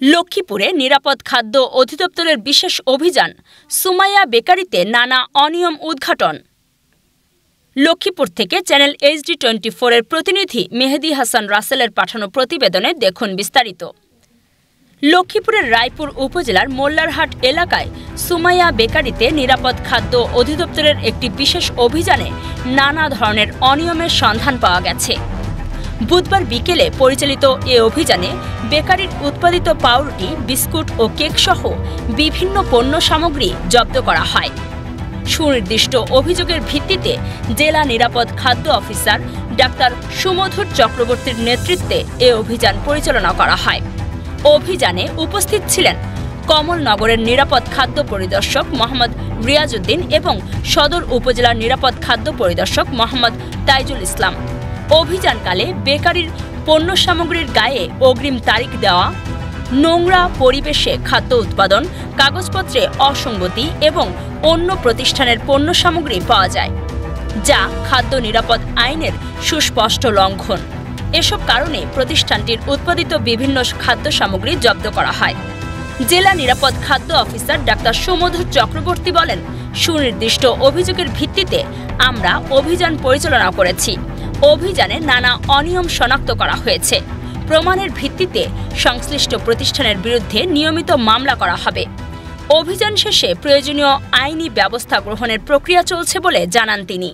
লক্ষ্মীপুরে নিরাপদ খাদ্য অধিদপ্তরের বিশেষ অভিযান, সুমাইয়া বেকারিতে নানা অনিয়ম উদ্ঘাটন। লক্ষ্মীপুর থেকে চ্যানেল HD24 এর প্রতিনিধি মেহেদী হাসান রাসেলের পাঠানো প্রতিবেদনে দেখুন বিস্তারিত। লক্ষ্মীপুরের রায়পুর উপজেলার মোল্লারহাট এলাকায় সুমাইয়া বেকারিতে নিরাপদ খাদ্য অধিদপ্তরের একটি বিশেষ অভিযানে নানা ধরনের অনিয়মের সন্ধান পাওয়া গেছে। বুধবার বিকেলে পরিচালিত এ অভিযানে বেকারির উৎপাদিত পাউরুটি, বিস্কুট ও কেক সহ বিভিন্ন পণ্য সামগ্রী জব্দ করা হয়। সুনির্দিষ্ট অভিযোগের ভিত্তিতে জেলা নিরাপদ খাদ্য অফিসার ডাক্তার সুমধুর চক্রবর্তীর নেতৃত্বে এ অভিযান পরিচালনা করা হয়। অভিযানে উপস্থিত ছিলেন কমলনগরের নিরাপদ খাদ্য পরিদর্শক মোহাম্মদ রিয়াজউদ্দিন এবং সদর উপজেলার নিরাপদ খাদ্য পরিদর্শক মোহাম্মদ তাইজুল ইসলাম। অভিযানকালে বেকারির পণ্য সামগ্রীর গায়ে অগ্রিম তারিখ দেওয়া, নোংরা পরিবেশে খাদ্য উৎপাদন, কাগজপত্রে অসঙ্গতি এবং অন্য প্রতিষ্ঠানের পণ্য সামগ্রী পাওয়া যায়, যা খাদ্য নিরাপদ আইনের সুস্পষ্ট লঙ্ঘন। এসব কারণে প্রতিষ্ঠানটির উৎপাদিত বিভিন্ন খাদ্য সামগ্রী জব্দ করা হয়। জেলা নিরাপদ খাদ্য অফিসার ডাক্তার সুমধুর চক্রবর্তী বলেন, সুনির্দিষ্ট অভিযোগের ভিত্তিতে আমরা অভিযান পরিচালনা করেছি। অভিযানে নানা অনিয়ম শনাক্ত করা হয়েছে। প্রমাণের ভিত্তিতে সংশ্লিষ্ট প্রতিষ্ঠানের বিরুদ্ধে নিয়মিত মামলা করা হবে। অভিযান শেষে প্রয়োজনীয় আইনি ব্যবস্থা গ্রহণের প্রক্রিয়া চলছে বলে জানান তিনি।